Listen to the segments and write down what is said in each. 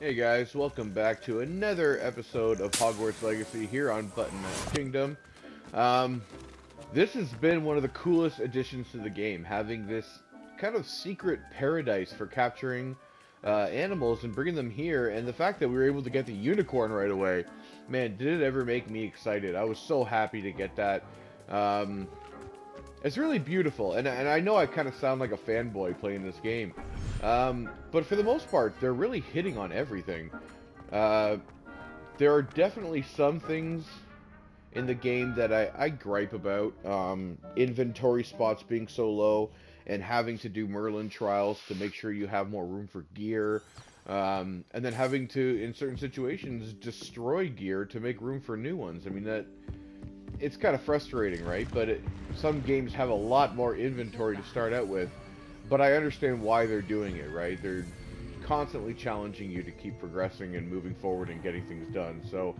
Hey guys, welcome back to another episode of Hogwarts Legacy here on Button Kingdom. Um, this has been one of the coolest additions to the game, having this kind of secret paradise for capturing animals and bringing them here, and the fact that we were able to get the unicorn right away. Man, did it ever make me excited. I was so happy to get that. Um, it's really beautiful, and I know I kind of sound like a fanboy playing this game. But for the most part, they're really hitting on everything. Uh, there are definitely some things in the game that I gripe about. Inventory spots being so low and having to do Merlin trials to make sure you have more room for gear. And then having to, in certain situations, destroy gear to make room for new ones. I mean, it's kind of frustrating, right? But some games have a lot more inventory to start out with. But I understand why they're doing it, right? They're constantly challenging you to keep progressing and moving forward and getting things done. So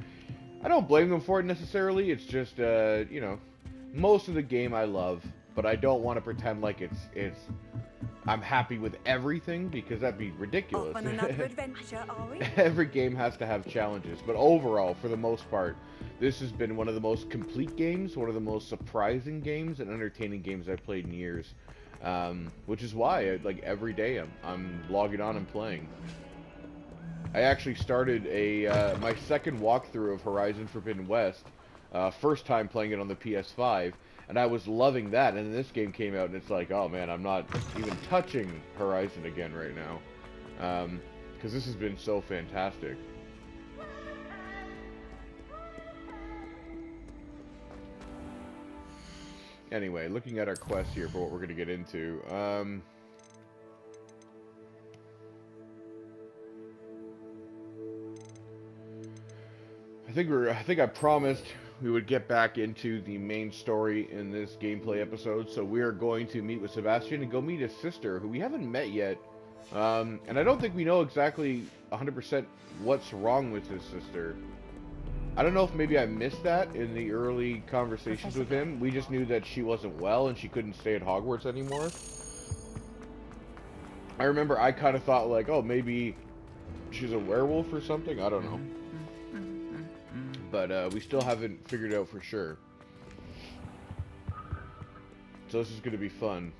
I don't blame them for it necessarily. It's just, most of the game I love, but I don't want to pretend like I'm happy with everything because that'd be ridiculous. Off on another adventure, are we? Every game has to have challenges, but overall, for the most part, this has been one of the most complete games, one of the most surprising games and entertaining games I've played in years. Which is why, like, every day I'm logging on and playing. I actually started my second walkthrough of Horizon Forbidden West, first time playing it on the PS5, and I was loving that, and then this game came out, and it's like, oh man, I'm not even touching Horizon again right now, because this has been so fantastic. Anyway, looking at our quest here for what we're going to get into. I think I promised we would get back into the main story in this gameplay episode, so we are going to meet with Sebastian and go meet his sister, who we haven't met yet. And I don't think we know exactly 100% what's wrong with his sister. I don't know if maybe I missed that in the early conversations with him. We just knew that she wasn't well and she couldn't stay at Hogwarts anymore. I remember I kind of thought like, oh, maybe she's a werewolf or something. I don't know. But we still haven't figured out for sure. So this is going to be fun.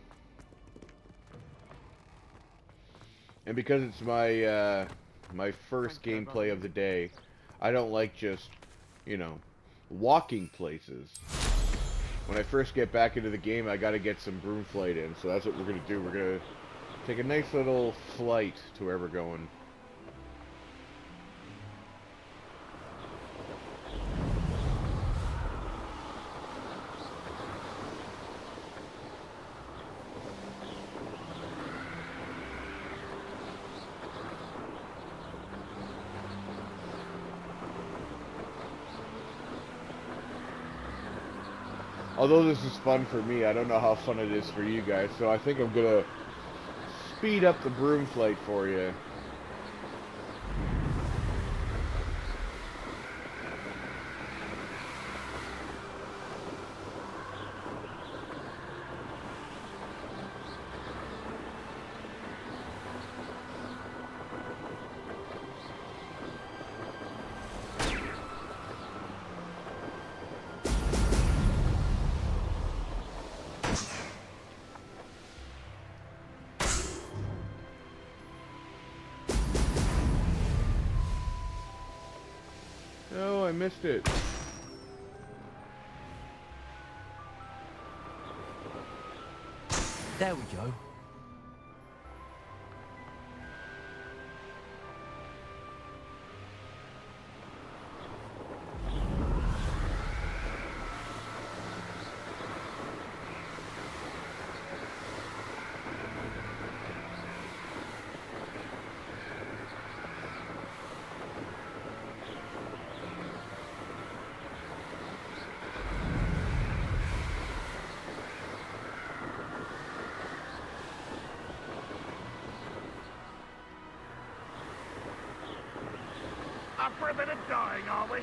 And because it's my my first gameplay of the day, I don't like just, walking places. When I first get back into the game, I gotta get some broom flight in, so that's what we're gonna do. We're gonna take a nice little flight to where we're going. Although this is fun for me, I don't know how fun it is for you guys, so I think I'm gonna speed up the broom flight for you. No, I missed it. There we go. Up for a bit of dying, are we?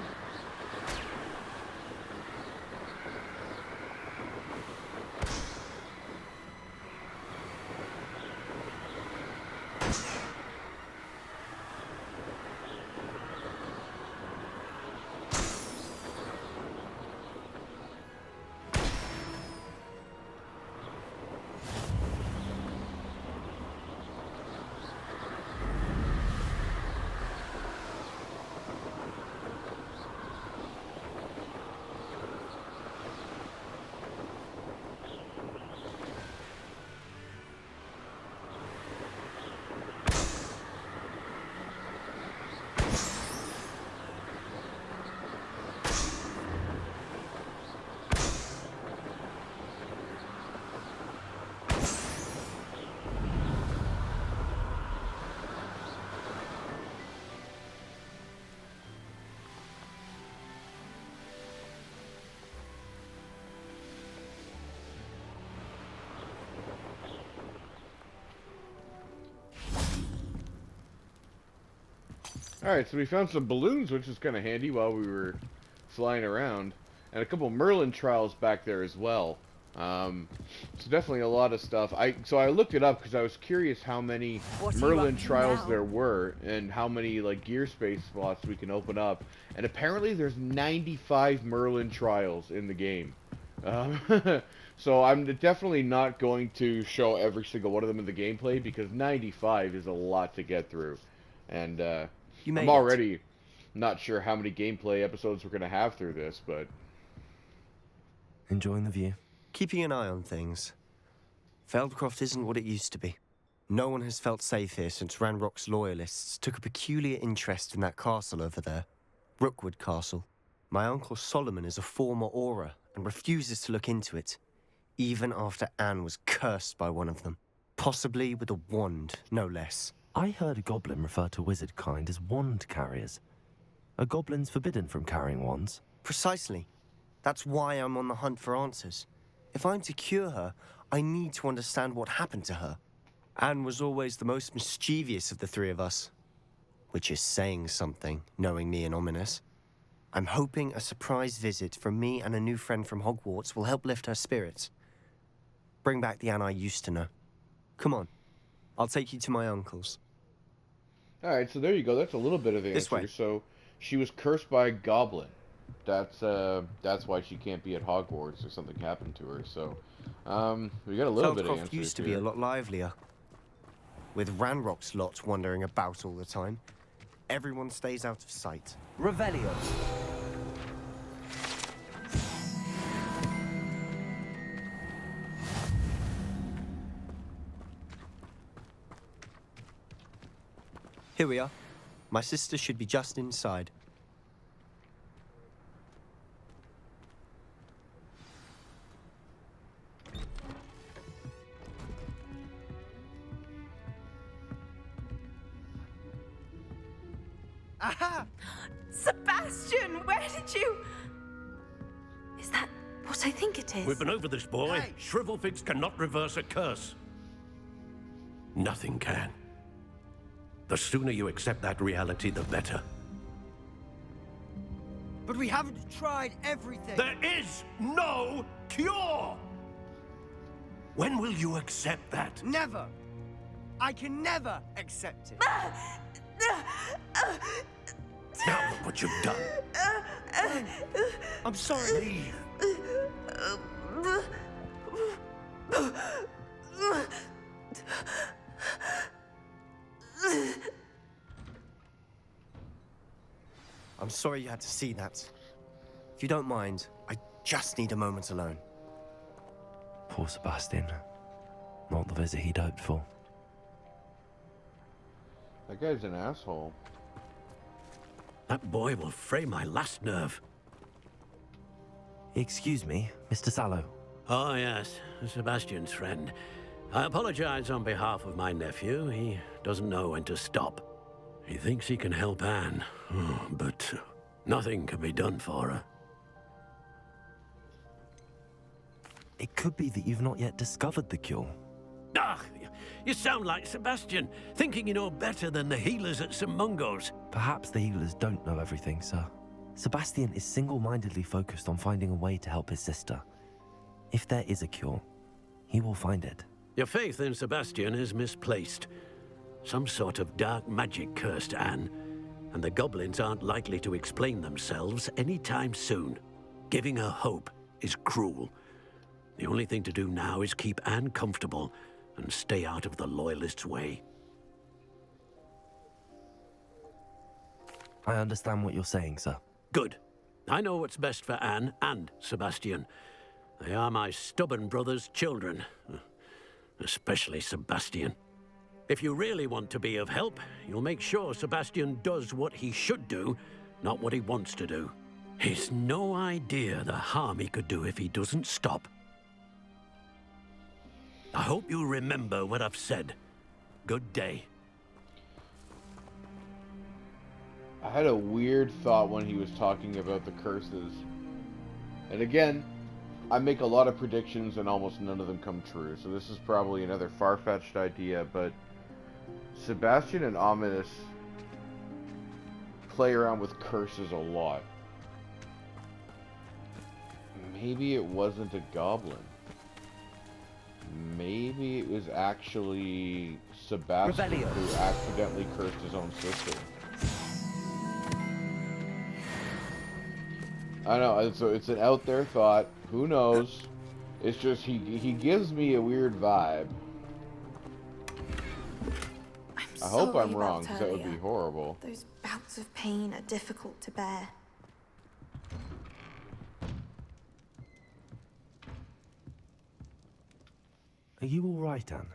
Alright, so we found some balloons, which is kind of handy while we were flying around. And a couple Merlin trials back there as well. So definitely a lot of stuff. So I looked it up because I was curious how many What are you Merlin up to trials now? there were and how many like gear space slots we can open up. And apparently there's 95 Merlin trials in the game. So I'm definitely not going to show every single one of them in the gameplay because 95 is a lot to get through. And You made I'm already not sure how many gameplay episodes we're going to have through this, but Enjoying the view? Keeping an eye on things. Feldcroft isn't what it used to be. No one has felt safe here since Ranrock's loyalists took a peculiar interest in that castle over there. Rookwood Castle. My uncle Solomon is a former Auror and refuses to look into it, even after Anne was cursed by one of them. Possibly with a wand, no less. I heard a goblin refer to wizard kind as wand carriers. Are goblins forbidden from carrying wands? Precisely. That's why I'm on the hunt for answers. If I'm to cure her, I need to understand what happened to her. Anne was always the most mischievous of the three of us. Which is saying something, knowing me and Ominous. I'm hoping a surprise visit from me and a new friend from Hogwarts will help lift her spirits. Bring back the Anne I used to know. Come on. I'll take you to my uncle's. alright, so there you go. That's a little bit of the This answer. way. So she was cursed by a goblin. That's why she can't be at Hogwarts or something happened to her. So we got a little bit of Feldcroft answers used to here. be a lot livelier. With Ranrock's lot wandering about all the time, everyone stays out of sight. Revelio. Here we are. My sister should be just inside. Aha! Sebastian, where did you... Is that what I think it is? We've been over this, boy. Shrivelfigs cannot reverse a curse. Nothing can. The sooner you accept that reality, the better. But we haven't tried everything. There is no cure! When will you accept that? Never. I can never accept it. Now look what you've done. I'm sorry. Leave. I'm sorry you had to see that. If you don't mind, I just need a moment alone. Poor Sebastian. Not the visit he'd hoped for. That guy's an asshole. That boy will fray my last nerve. Excuse me, Mr. Sallow. Oh, yes, Sebastian's friend. I apologize on behalf of my nephew. He doesn't know when to stop. He thinks he can help Anne, but nothing can be done for her. It could be that you've not yet discovered the cure. Ah, you sound like Sebastian, thinking you know better than the healers at St. Mungo's. Perhaps the healers don't know everything, sir. Sebastian is single-mindedly focused on finding a way to help his sister. If there is a cure, he will find it. Your faith in Sebastian is misplaced. Some sort of dark magic cursed Anne, and the goblins aren't likely to explain themselves anytime soon. Giving her hope is cruel. The only thing to do now is keep Anne comfortable and stay out of the Loyalists' way. I understand what you're saying, sir. Good. I know what's best for Anne and Sebastian. They are my stubborn brother's children. Especially Sebastian. If you really want to be of help, you'll make sure Sebastian does what he should do, not what he wants to do. He's no idea the harm he could do if he doesn't stop. I hope you remember what I've said. Good day. I had a weird thought when he was talking about the curses. And again, I make a lot of predictions and almost none of them come true. So this is probably another far-fetched idea, but Sebastian and Ominous play around with curses a lot. Maybe it wasn't a goblin. Maybe it was actually Sebastian Rebellion. who accidentally cursed his own sister. I know, so it's an out there thought. Who knows? It's just he gives me a weird vibe. I hope I'm wrong, because that would be horrible. Those bouts of pain are difficult to bear. Are you all right, Anne?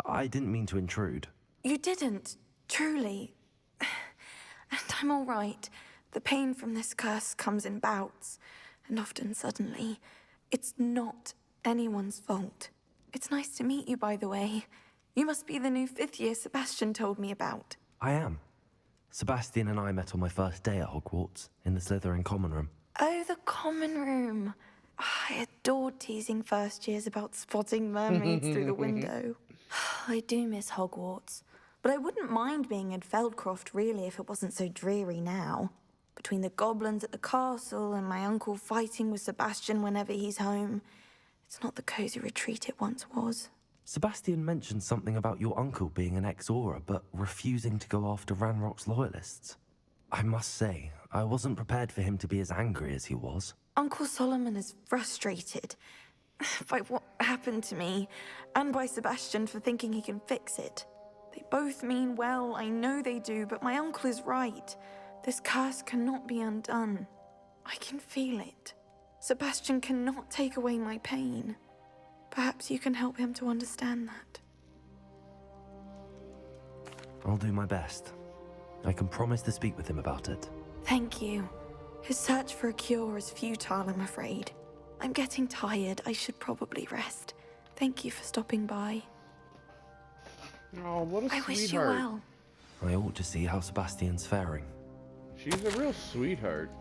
I didn't mean to intrude. You didn't, truly. And I'm all right. The pain from this curse comes in bouts, and often suddenly. It's not anyone's fault. It's nice to meet you, by the way. You must be the new 5th year Sebastian told me about. I am. Sebastian and I met on my first day at Hogwarts, in the Slytherin common room. Oh, the common room. I adored teasing first years about spotting mermaids through the window. I do miss Hogwarts, but I wouldn't mind being in Feldcroft really if it wasn't so dreary now. Between the goblins at the castle and my uncle fighting with Sebastian whenever he's home, it's not the cozy retreat it once was. Sebastian mentioned something about your uncle being an ex-Auror, but refusing to go after Ranrock's loyalists. I must say, I wasn't prepared for him to be as angry as he was. Uncle Solomon is frustrated by what happened to me, and by Sebastian for thinking he can fix it. They both mean well, I know they do, but my uncle is right. This curse cannot be undone. I can feel it. Sebastian cannot take away my pain. Perhaps you can help him to understand that. I'll do my best. I can promise to speak with him about it. Thank you. His search for a cure is futile, I'm afraid. I'm getting tired. I should probably rest. Thank you for stopping by. Oh, what a I sweetheart. wish you well. I ought to see how Sebastian's faring. She's a real sweetheart.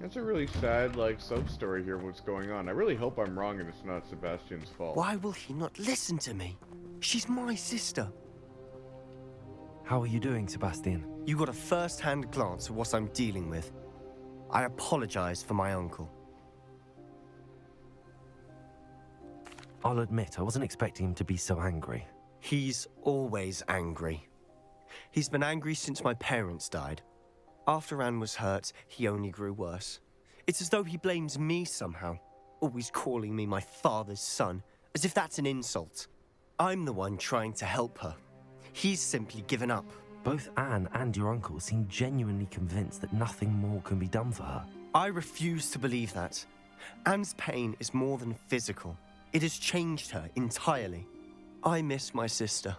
That's a really sad, sub story here, what's going on. I really hope I'm wrong and it's not Sebastian's fault. Why will he not listen to me? She's my sister. How are you doing, Sebastian? You got a first-hand glance at what I'm dealing with. I apologize for my uncle. I'll admit, I wasn't expecting him to be so angry. He's always angry. He's been angry since my parents died. After Anne was hurt, he only grew worse. It's as though he blames me somehow, always calling me my father's son, as if that's an insult. I'm the one trying to help her. He's simply given up. Both Anne and your uncle seem genuinely convinced that nothing more can be done for her. I refuse to believe that. Anne's pain is more than physical. It has changed her entirely. I miss my sister.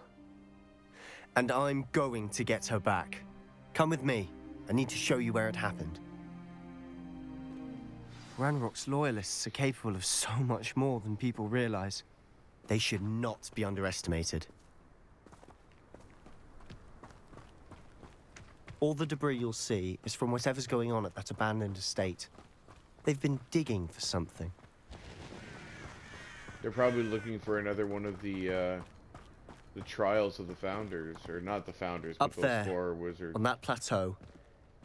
And I'm going to get her back. Come with me. I need to show you where it happened. Ranrock's loyalists are capable of so much more than people realize. They should not be underestimated. All the debris you'll see is from whatever's going on at that abandoned estate. They've been digging for something. They're probably looking for another one of the trials of the founders, or not the founders, Up but there, those 4 wizards. on that plateau,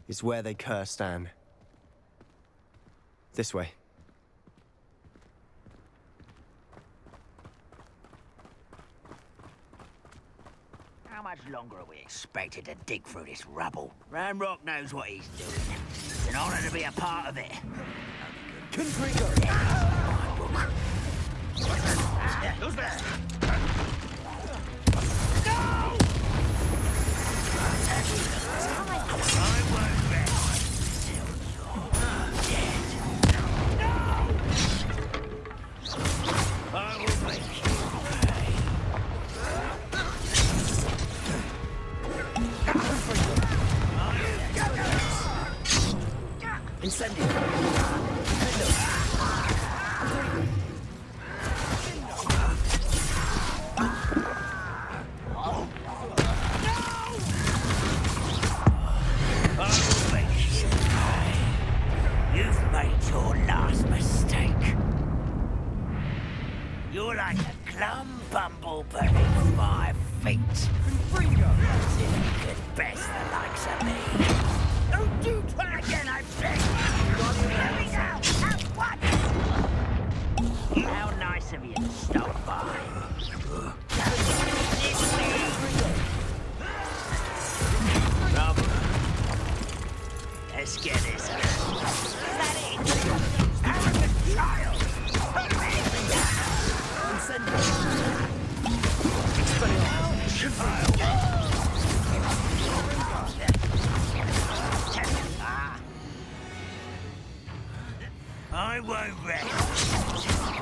is where they cursed Anne. This way. How much longer are we expected to dig through this rubble? Ranrock knows what he's doing. It's an honor to be a part of it. Who's there? You've made your last mistake. You're like a plum bumble beneath my feet. As if you could best the likes of me. Don't you try again, I beg! Let me out! At once! How nice of you to stop by. Let's get this out. That it! Arrogant child! I won't rest.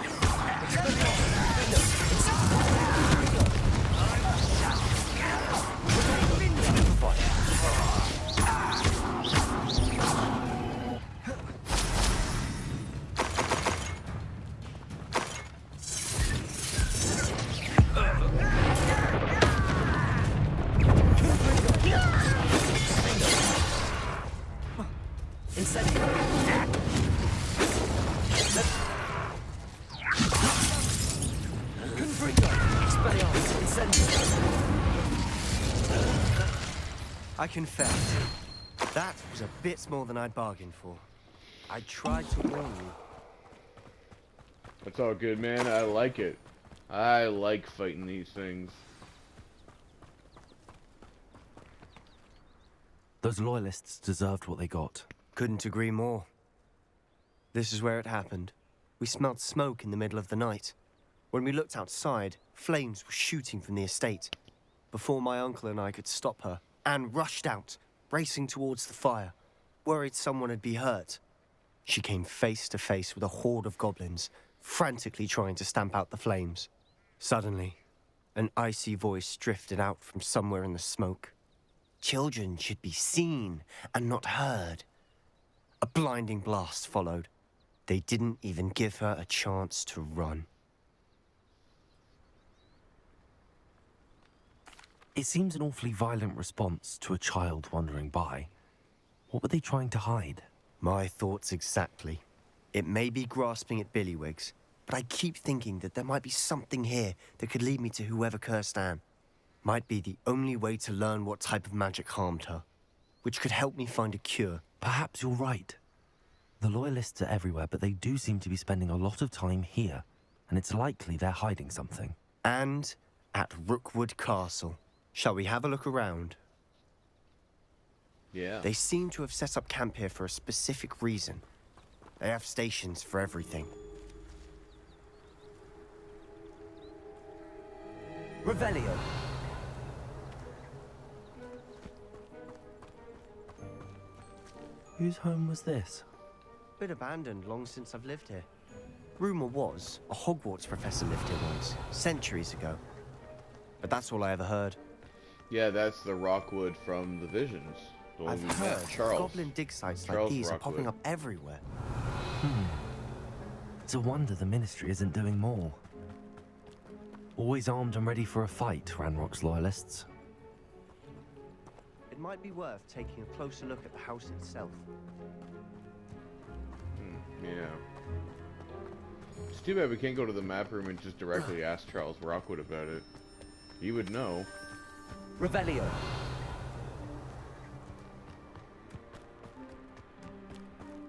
I confess, that was a bit more than I'd bargained for. I tried to warn you. That's all good, man. I like it. I like fighting these things. Those loyalists deserved what they got. Couldn't agree more. This is where it happened. We smelled smoke in the middle of the night. When we looked outside, flames were shooting from the estate. Before my uncle and I could stop her, Anne rushed out, racing towards the fire, worried someone had been hurt. She came face to face with a horde of goblins, frantically trying to stamp out the flames. Suddenly, an icy voice drifted out from somewhere in the smoke. Children should be seen and not heard. A blinding blast followed. They didn't even give her a chance to run. It seems an awfully violent response to a child wandering by. What were they trying to hide? My thoughts exactly. It may be grasping at Billywigs, but I keep thinking that there might be something here that could lead me to whoever cursed Anne. Might be the only way to learn what type of magic harmed her, which could help me find a cure. Perhaps you're right. The Loyalists are everywhere, but they do seem to be spending a lot of time here, and it's likely they're hiding something. And at Rookwood Castle. Shall we have a look around? Yeah. They seem to have set up camp here for a specific reason. They have stations for everything. Revelio. Whose home was this? Bit abandoned long since I've lived here. Rumor was a Hogwarts professor lived here once, centuries ago. But that's all I ever heard. Yeah, that's the Rockwood from the Visions. The one I've we met, heard Charles. goblin dig sites Charles like these are Rockwood. popping up everywhere. It's a wonder the Ministry isn't doing more. Always armed and ready for a fight, Ranrock's Loyalists. It might be worth taking a closer look at the house itself. Yeah. It's too bad we can't go to the map room and just directly ask Charles Rockwood about it. He would know. Revelio.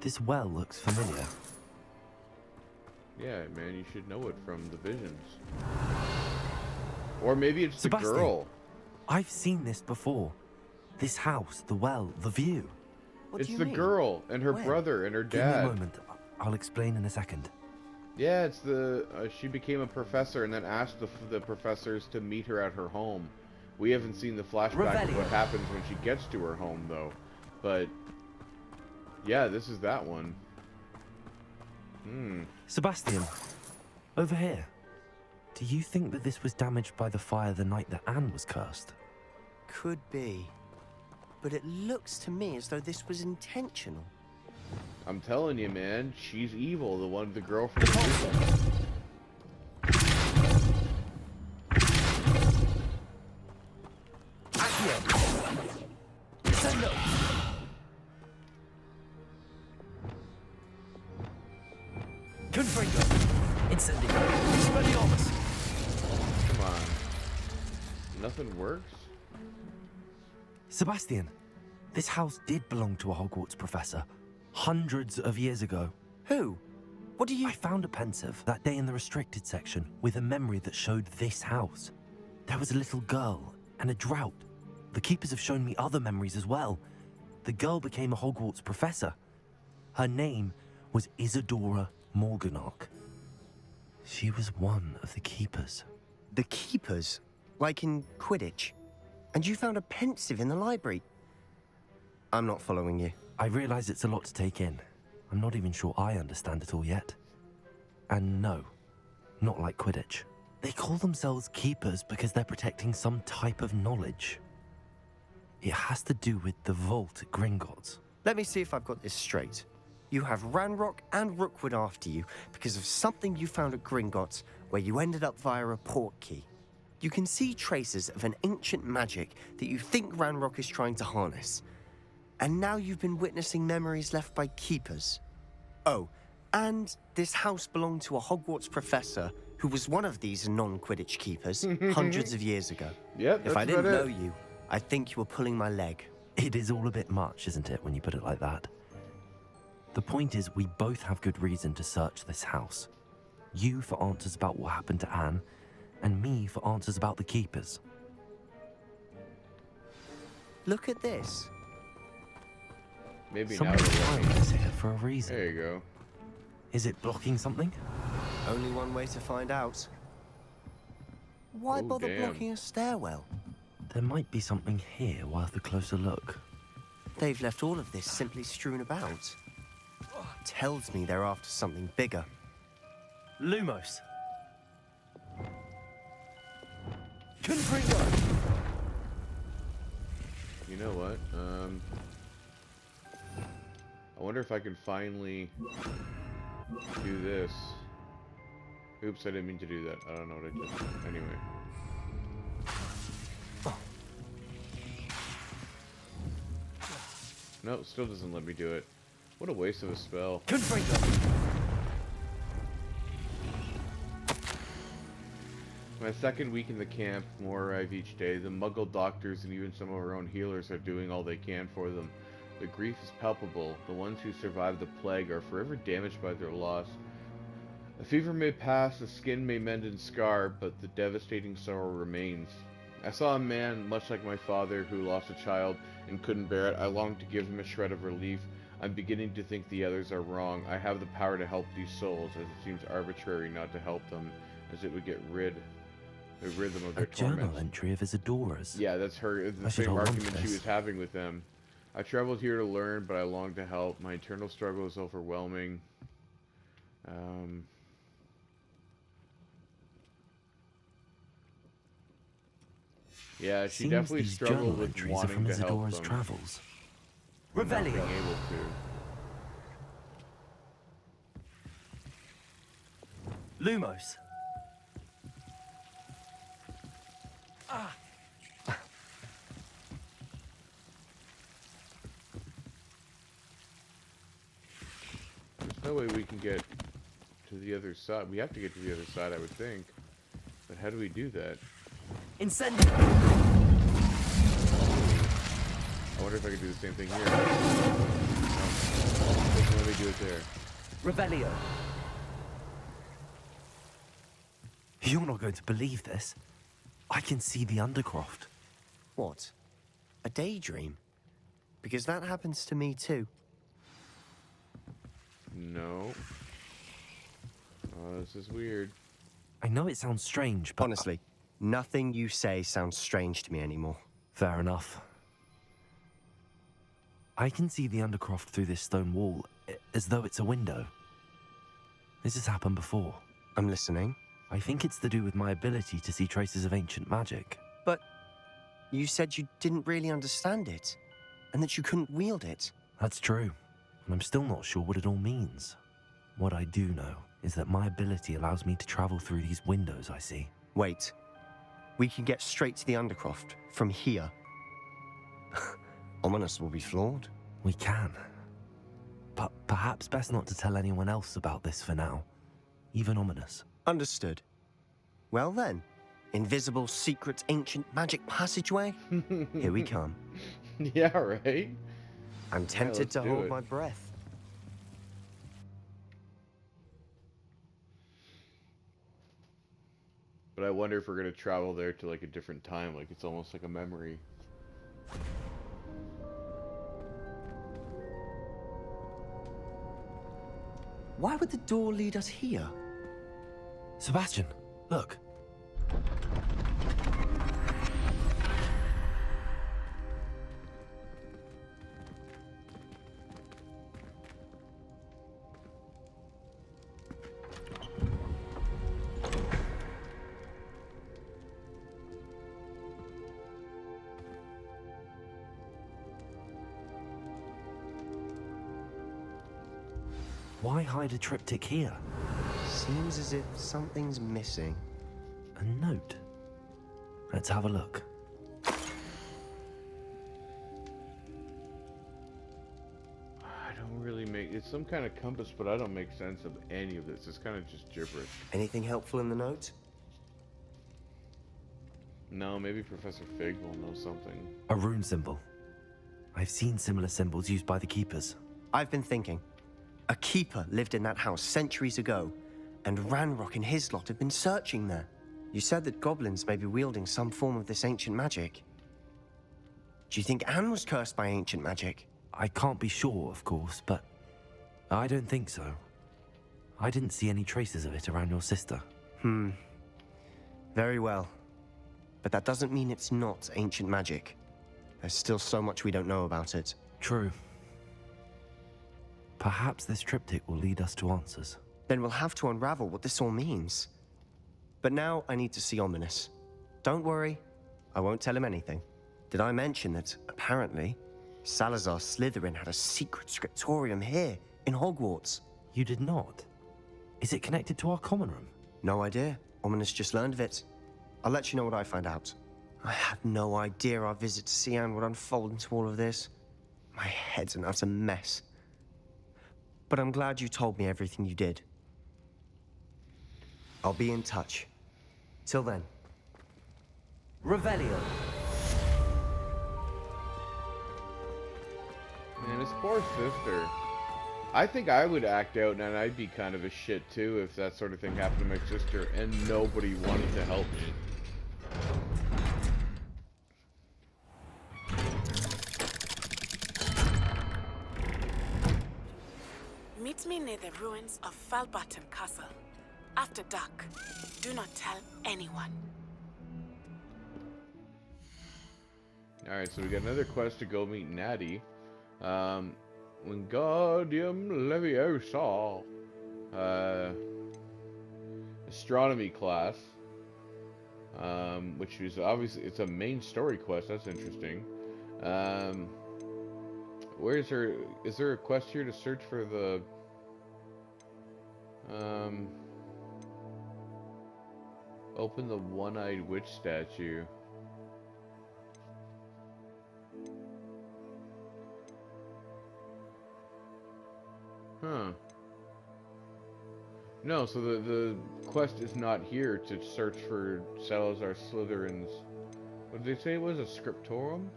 This well looks familiar. Yeah, man, you should know it from the Visions. Or maybe it's Sebastian. the girl. I've seen this before. This house, the well, the view. What It's do you the mean? girl and her Where? brother and her Give me a dad. moment. I'll explain in a second. Yeah, it's the she became a professor and then asked the professors to meet her at her home. We haven't seen the flashback of what Revelio. happens when she gets to her home though. But yeah, this is that one. Sebastian, over here. Do you think that this was damaged by the fire the night that Anne was cursed? Could be. But it looks to me as though this was intentional. I'm telling you, man, she's evil, the girl from the Visions. Confringo. Incendio. Expelliarmus. on. Nothing works? Sebastian, this house did belong to a Hogwarts professor. Hundreds of years ago. Who? What do you... I found a pensive that day in the restricted section with a memory that showed this house. There was a little girl and a drought. The keepers have shown me other memories as well. The girl became a Hogwarts professor. Her name was Isadora Morganach. She was one of the keepers. The keepers? Like in Quidditch? And you found a pensive in the library? I'm not following you. I realize it's a lot to take in. I'm not even sure I understand it all yet. And no, not like Quidditch. They call themselves keepers because they're protecting some type of knowledge. It has to do with the vault at Gringotts. Let me see if I've got this straight. You have Ranrock and Rookwood after you because of something you found at Gringotts where you ended up via a port key. You can see traces of an ancient magic that you think Ranrock is trying to harness. And now you've been witnessing memories left by keepers. Oh, and this house belonged to a Hogwarts professor who was one of these non-Quidditch keepers hundreds of years ago. Yep, If I that's didn't about know it. you, I think you were pulling my leg. It is all a bit much, isn't it, when you put it like that? The point is, we both have good reason to search this house. You for answers about what happened to Anne, and me for answers about the keepers. Look at this. Maybe now Someone's it'll behind work. us here for a reason. There you go. Is it blocking something? Only one way to find out. Why Oh, bother damn. blocking a stairwell? There might be something here worth a closer look. They've left all of this simply strewn about. Tells me they're after something bigger. Lumos. You know what? I wonder if I can finally do this. Oops, I didn't mean to do that. I don't know what I did. Anyway. No, still doesn't let me do it. What a waste of a spell. My second week in the camp, more arrive each day. The Muggle doctors and even some of our own healers are doing all they can for them. The grief is palpable. The ones who survived the plague are forever damaged by their loss. A fever may pass, the skin may mend and scar, but the devastating sorrow remains. I saw a man, much like my father, who lost a child and couldn't bear it. I longed to give him a shred of relief. I'm beginning to think the others are wrong. I have the power to help these souls, as it seems arbitrary not to help them, as it would rid them of their A journal torments. entry of Isadora's. Yeah, that's her. It's I the should same hold on to argument she this. was having with them. I traveled here to learn, but I long to help. My internal struggle is overwhelming. Yeah, she Seems definitely these struggled journal with entries are wanting from to help Isadora's them, travels. and not being Revelio. able to. Lumos. There's no way we can get to the other side. We have to get to the other side, I would think. But how do we do that? Incendio. I wonder if I could do the same thing here. No. Doesn't let me do it there. Revelio. You're not going to believe this. I can see the Undercroft. What? A daydream? Because that happens to me too. No. Oh, this is weird. I know it sounds strange, but... Honestly, nothing you say sounds strange to me anymore. Fair enough. I can see the Undercroft through this stone wall, as though it's a window. This has happened before. I'm listening. I think it's to do with my ability to see traces of ancient magic. But you said you didn't really understand it, and that you couldn't wield it. That's true, and I'm still not sure what it all means. What I do know is that my ability allows me to travel through these windows I see. Wait. We can get straight to the Undercroft from here. Ominous will be flawed. We can. But perhaps best not to tell anyone else about this for now. Even Ominous. Understood. Well then, Invisible, secret, ancient magic passageway? Here we come. Yeah, right? I'm tempted let's to do hold it. my breath. But I wonder if we're gonna travel there to like a different time, like it's almost like a memory. Why would the door lead us here? Sebastian, look. Why hide a triptych here? Seems as if something's missing. A note. Let's have a look. I don't really make it's some kind of compass, but I don't make sense of any of this. It's kind of just gibberish. Anything helpful in the note? No, maybe Professor Fig will know something. A rune symbol. I've seen similar symbols used by the keepers. I've been thinking. A keeper lived in that house centuries ago, and Ranrock and his lot have been searching there. You said that goblins may be wielding some form of this ancient magic. Do you think Anne was cursed by ancient magic? I can't be sure, of course, but I don't think so. I didn't see any traces of it around your sister. Very well. But that doesn't mean it's not ancient magic. There's still so much we don't know about it. True. Perhaps this triptych will lead us to answers. Then we'll have to unravel what this all means. But now I need to see Ominous. Don't worry, I won't tell him anything. Did I mention that, apparently, Salazar Slytherin had a secret scriptorium here, in Hogwarts? You did not? Is it connected to our common room? No idea. Ominous just learned of it. I'll let you know what I find out. I had no idea our visit to Sian would unfold into all of this. My head's an utter mess. But I'm glad you told me everything you did. I'll be in touch. Till then. Revelio. Man, his poor sister. I think I would act out and I'd be kind of a shit too if that sort of thing happened to my sister and nobody wanted to help me. Meet me near the ruins of Falbaton Castle. After dark. Do not tell anyone. Alright, so we got another quest to go meet Natty. Wingardium Leviosa. Astronomy class. Which is obviously, it's a main story quest. That's interesting. Is there a quest here to search for the open the one-eyed witch statue? Huh. No, so the quest is not here to search for Salazar Slytherin's... What did they say it was? A scriptorum?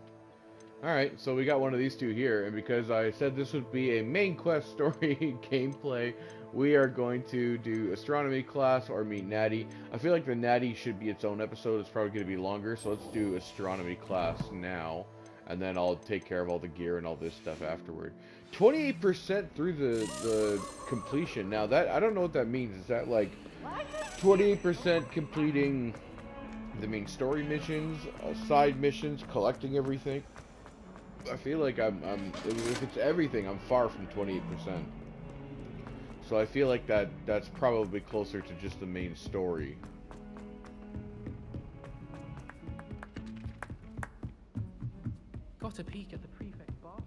Alright, so we got one of these two here, and because I said this would be a main quest story gameplay, we are going to do astronomy class or meet Natty. I feel like the Natty should be its own episode. It's probably going to be longer, so let's do astronomy class now, and then I'll take care of all the gear and all this stuff afterward. 28% through the completion. Now that, I don't know what that means. Is that like 28% completing the main story missions, side missions, collecting everything? I feel like if it's everything, I'm far from 28%. So I feel like that's probably closer to just the main story. Got a peek at the prefect's bathroom.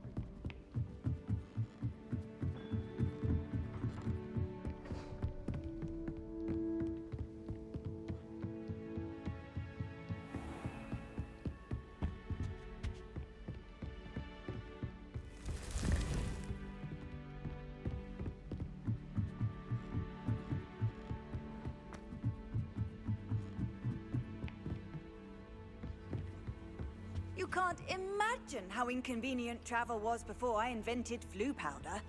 can't imagine how inconvenient travel was before I invented flu powder.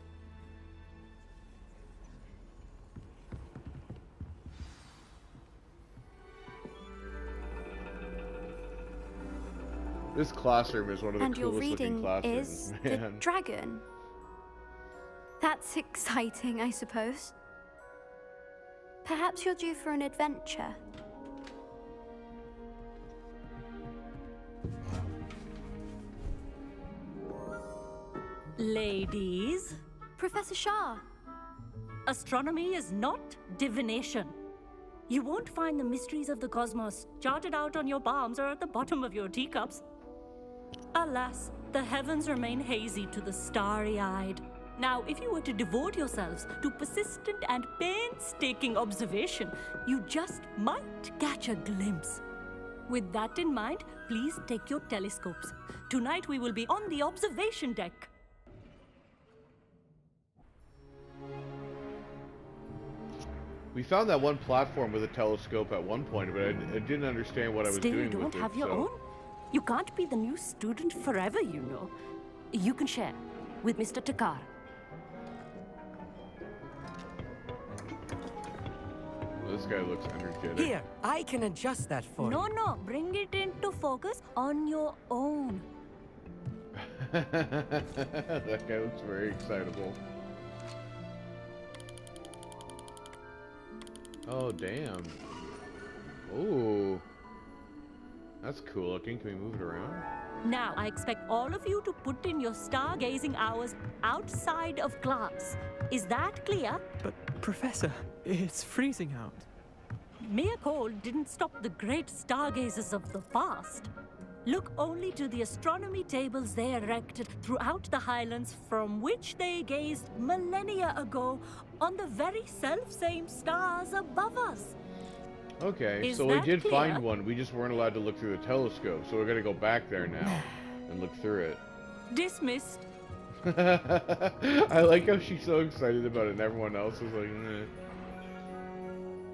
This classroom is one of the And your coolest looking reading classrooms. is the Man. dragon. That's exciting, I suppose. Perhaps you're due for an adventure. Ladies, Professor Shah. astronomy is not divination. You won't find the mysteries of the cosmos charted out on your palms or at the bottom of your teacups. Alas, the heavens remain hazy to the starry-eyed. Now, if you were to devote yourselves to persistent and painstaking observation, you just might catch a glimpse. With that in mind, please take your telescopes. Tonight we will be on the observation deck. We found that one platform with a telescope at one point, but I didn't understand what I was Still, doing you don't with it. have your own? You can't be the new student forever, you know. You can share with Mr. Takar. Well, this guy looks energetic. Here, I can adjust that for you. No, bring it into focus on your own. That guy looks very excitable. Oh, damn. Ooh. That's cool looking. Can we move it around? Now, I expect all of you to put in your stargazing hours outside of class. Is that clear? But, Professor, it's freezing out. Mere cold didn't stop the great stargazers of the past. Look only to the astronomy tables they erected throughout the highlands from which they gazed millennia ago on the very self-same stars above us. Okay, Is so we that did clear? find one. We just weren't allowed to look through the telescope, so we're gonna go back there now and look through it. Dismissed. I like how she's so excited about it and everyone else is like, eh.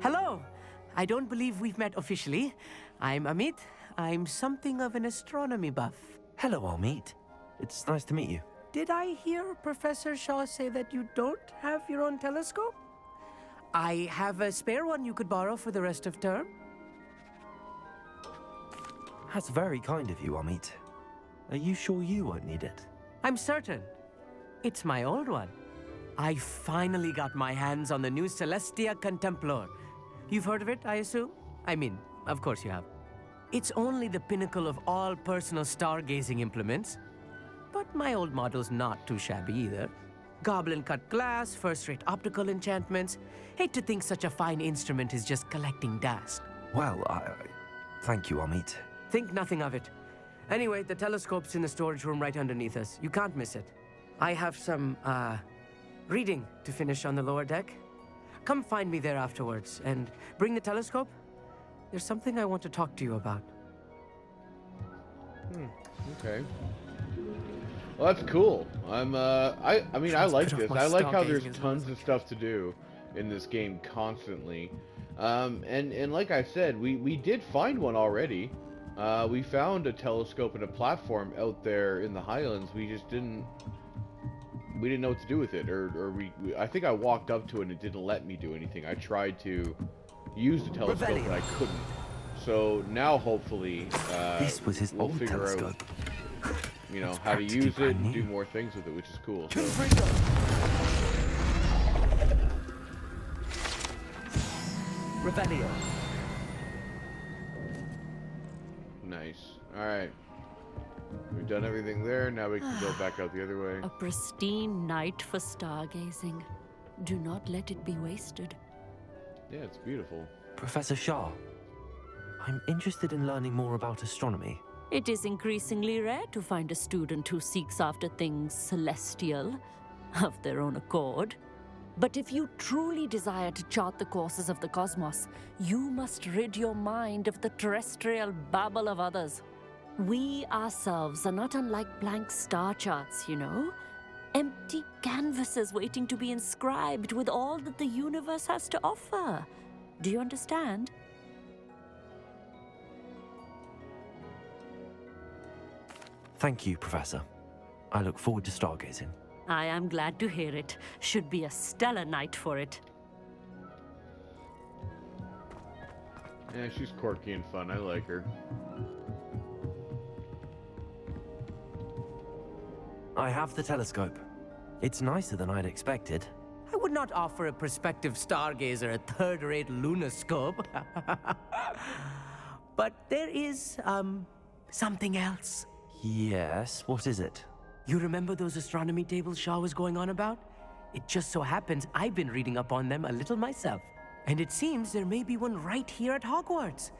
Hello. I don't believe we've met officially. I'm Amit. I'm something of an astronomy buff. Hello, Amit. It's nice to meet you. Did I hear Professor Shaw say that you don't have your own telescope? I have a spare one you could borrow for the rest of term. That's very kind of you, Amit. Are you sure you won't need it? I'm certain. It's my old one. I finally got my hands on the new Celestia Contemplar. You've heard of it, I assume? I mean, of course you have. It's only the pinnacle of all personal stargazing implements. But my old model's not too shabby either. Goblin-cut glass, first-rate optical enchantments. Hate to think such a fine instrument is just collecting dust. Well, thank you, Amit. Think nothing of it. Anyway, the telescope's in the storage room right underneath us. You can't miss it. I have some, reading to finish on the lower deck. Come find me there afterwards, and bring the telescope. There's something I want to talk to you about. Okay. Well, that's cool. I mean, I like this. I like how there's tons of stuff to do in this game constantly. And like I said, we did find one already. We found a telescope and a platform out there in the Highlands. We just didn't know what to do with it, or I think I walked up to it and it didn't let me do anything. I tried to use the telescope and I couldn't. So now hopefully this was his we'll old figure telescope. out, you know, how to use it and do more things with it, which is cool. So. Revelio. Nice. Alright. We've done everything there, now we can go back out the other way. A pristine night for stargazing. Do not let it be wasted. Yeah, it's beautiful. Professor Shah, I'm interested in learning more about astronomy. It is increasingly rare to find a student who seeks after things celestial, of their own accord. But if you truly desire to chart the courses of the cosmos, you must rid your mind of the terrestrial babble of others. We ourselves are not unlike blank star charts, you know? Empty canvases waiting to be inscribed with all that the universe has to offer. Do you understand? Thank you, Professor. I look forward to stargazing. I am glad to hear it. Should be a stellar night for it. Yeah, she's quirky and fun. I like her. I have the telescope. It's nicer than I'd expected. I would not offer a prospective stargazer a third-rate lunoscope. But there is, something else. Yes, what is it? You remember those astronomy tables Shaw was going on about? It just so happens I've been reading up on them a little myself. And it seems there may be one right here at Hogwarts.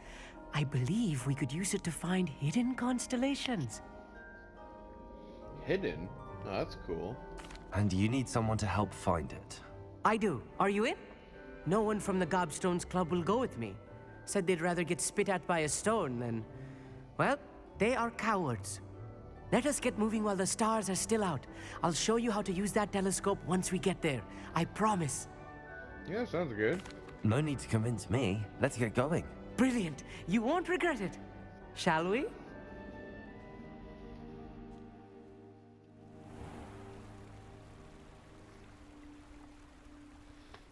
I believe we could use it to find hidden constellations. Hidden? Oh, that's cool. And you need someone to help find it. I do. Are you in? No one from the Gobstones Club will go with me. Said they'd rather get spit at by a stone than... Well, they are cowards. Let us get moving while the stars are still out. I'll show you how to use that telescope once we get there. I promise. Yeah, sounds good. No need to convince me. Let's get going. Brilliant. You won't regret it. Shall we?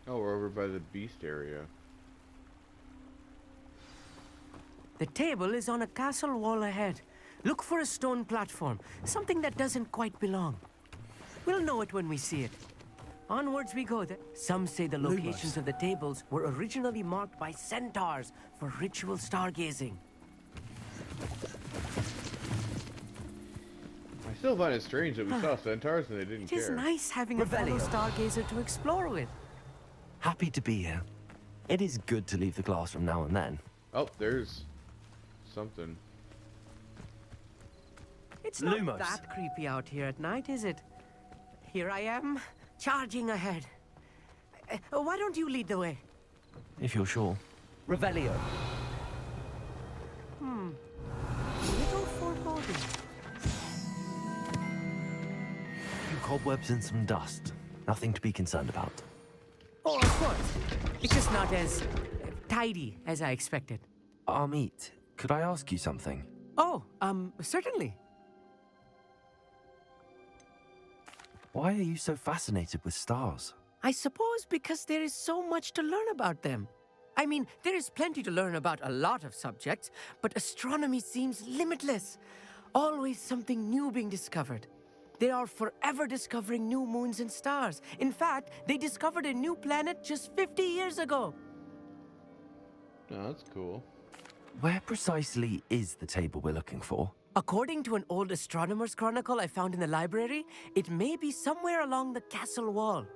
Oh, we're over by the beast area. The table is on a castle wall ahead. Look for a stone platform, something that doesn't quite belong. We'll know it when we see it. Onwards we go. Some say the locations of the tables were originally marked by centaurs for ritual stargazing. I still find it strange that we saw centaurs and they didn't care. It is nice having a fellow stargazer to explore with. Happy to be here. It is good to leave the classroom now and then. Oh, there's something. It's not Lumos. that creepy out here at night, is it? Here I am, charging ahead. Why don't you lead the way? If you're sure. Revelio. Little foreboding. A few cobwebs and some dust. Nothing to be concerned about. Oh, of course. It's just not as tidy as I expected. Amit, could I ask you something? Oh, certainly. Why are you so fascinated with stars? I suppose because there is so much to learn about them. I mean, there is plenty to learn about a lot of subjects, but astronomy seems limitless. Always something new being discovered. They are forever discovering new moons and stars. In fact, they discovered a new planet just 50 years ago. Oh, that's cool. Where precisely is the table we're looking for? According to an old astronomer's chronicle I found in the library, it may be somewhere along the castle wall.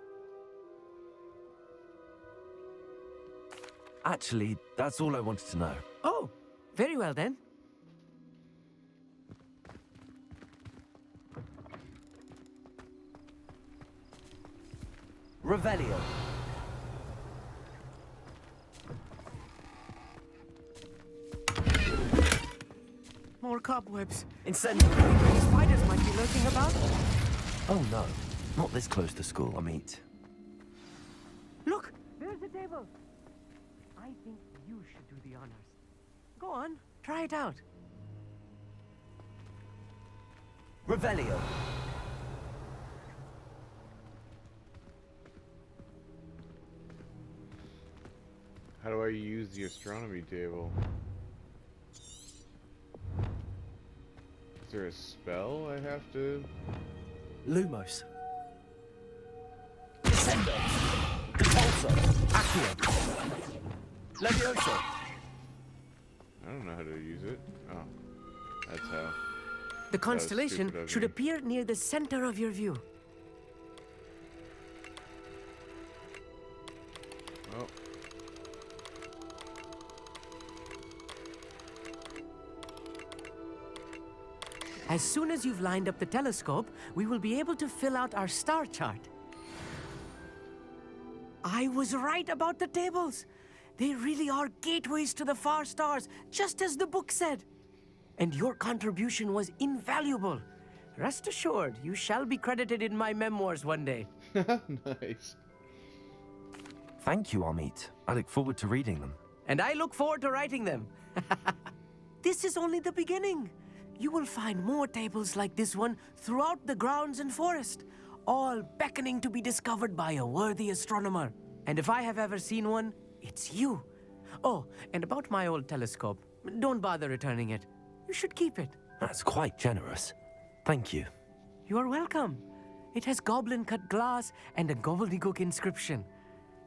Actually, that's all I wanted to know. Oh, very well then. Revelio. More cobwebs. Incendio. Spiders might be lurking about. Oh no, not this close to school, Amit. Look, there's the table. I think you should do the honors. Go on, try it out. Revelio. How do I use the astronomy table? Is there a spell I have to... Lumos. Descendo. Repulso. Accio. Levioso. I don't know how to use it. Oh, that's how. The constellation stupid of should me. appear near the center of your view. Oh. As soon as you've lined up the telescope, we will be able to fill out our star chart. I was right about the tables. They really are gateways to the far stars, just as the book said. And your contribution was invaluable. Rest assured, you shall be credited in my memoirs one day. Nice. Thank you, Amit. I look forward to reading them. And I look forward to writing them. This is only the beginning. you will find more tables like this one throughout the grounds and forest, all beckoning to be discovered by a worthy astronomer. And if I have ever seen one, it's you. Oh, and about my old telescope, don't bother returning it. You should keep it. That's quite generous. Thank you. You're welcome. It has goblin-cut glass and a gobbledygook inscription.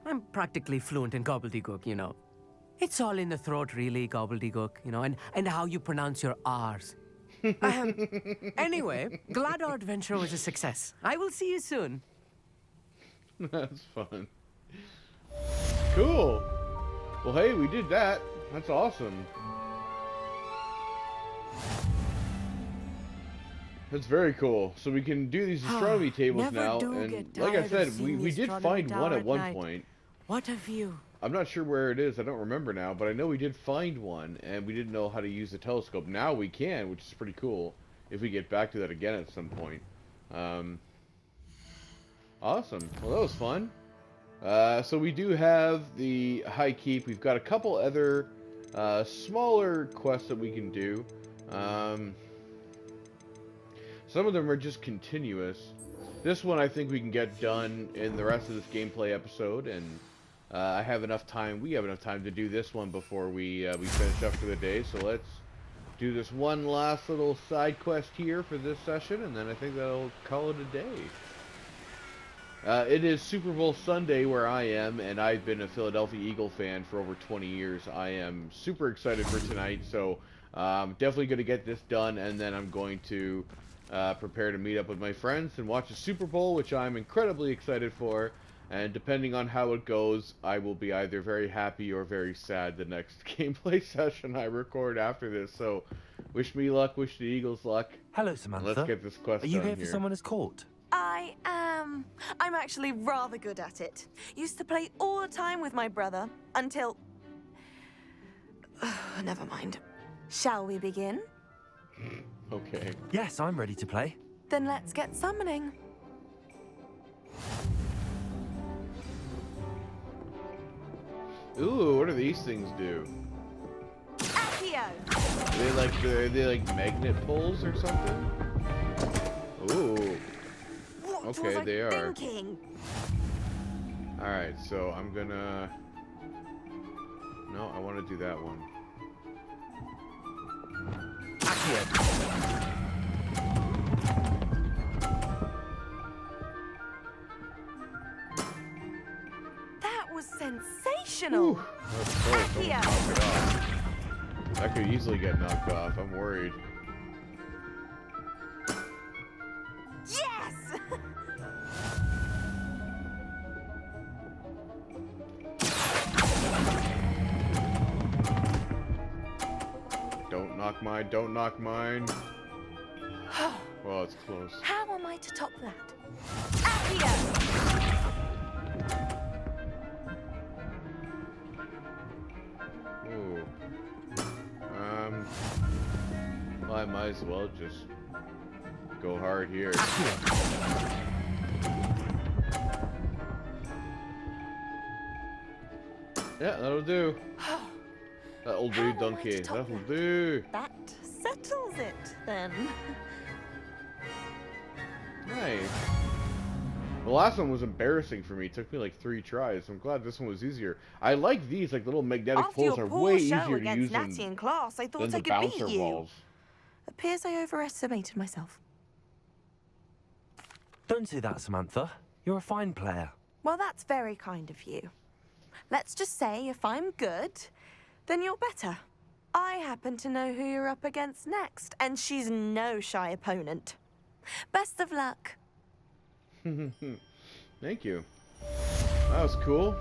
I'm practically fluent in gobbledygook, you know. It's all in the throat, really, gobbledygook, you know, and how you pronounce your R's. Anyway, glad our adventure was a success. I will see you soon. That's fun. Cool. Well, hey, we did that. That's awesome. That's very cool. So we can do these astronomy tables now, and like I said, we did find one at one point. What a view. I'm not sure where it is. I don't remember now, but I know we did find one, and we didn't know how to use the telescope. Now we can, which is pretty cool, if we get back to that again at some point. Awesome. Well, that was fun. So we do have the High Keep. We've got a couple other smaller quests that we can do. Some of them are just continuous. This one I think we can get done in the rest of this gameplay episode, and I have enough time. We have enough time to do this one before we finish up for the day. So let's do this one last little side quest here for this session, and then I think that'll call it a day. It is Super Bowl Sunday where I am, and I've been a Philadelphia Eagle fan for over 20 years. I am super excited for tonight, so I'm definitely going to get this done, and then I'm going to prepare to meet up with my friends and watch the Super Bowl, which I'm incredibly excited for. And depending on how it goes, I will be either very happy or very sad the next gameplay session I record after this. So, wish me luck, wish the Eagles luck. Hello, Samantha. Let's get this quest Are you done here for someone as court? I am. I'm actually rather good at it. Used to play all the time with my brother until... Never mind. Shall we begin? Okay. Yes, I'm ready to play. Then let's get summoning. Ooh, what do these things do? Accio! Are they like magnet pulls or something? Ooh. What Okay, was they I are. thinking? Alright, so I'm gonna... No, I want to do that one. That was sensational! Ooh, that's close. Don't knock it off. That could easily get knocked off. I'm worried. Yes! Don't knock mine. Well, it's close. How am I to top that? Accio! Ooh. Well, I might as well just go hard here. Yeah, that'll do. That'll do, donkey. That'll do. That settles it, then. Nice. The last one was embarrassing for me. It took me like 3 tries. I'm glad this one was easier. I like these, like little magnetic After pulls your are poor way show easier to against use Natty in class, I thought than I the could beat bouncer you. walls. Appears I overestimated myself. Don't say that, Samantha. You're a fine player. Well, that's very kind of you. Let's just say if I'm good, then you're better. I happen to know who you're up against next, and she's no shy opponent. Best of luck. Thank you. That was cool.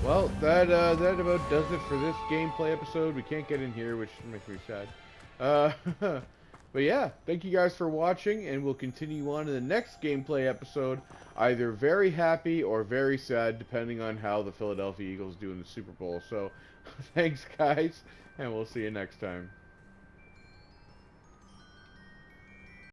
Well, that about does it for this gameplay episode. We can't get in here, which makes me sad. But yeah, thank you guys for watching, and we'll continue on in the next gameplay episode, either very happy or very sad, depending on how the Philadelphia Eagles do in the Super Bowl. So, thanks guys, and we'll see you next time.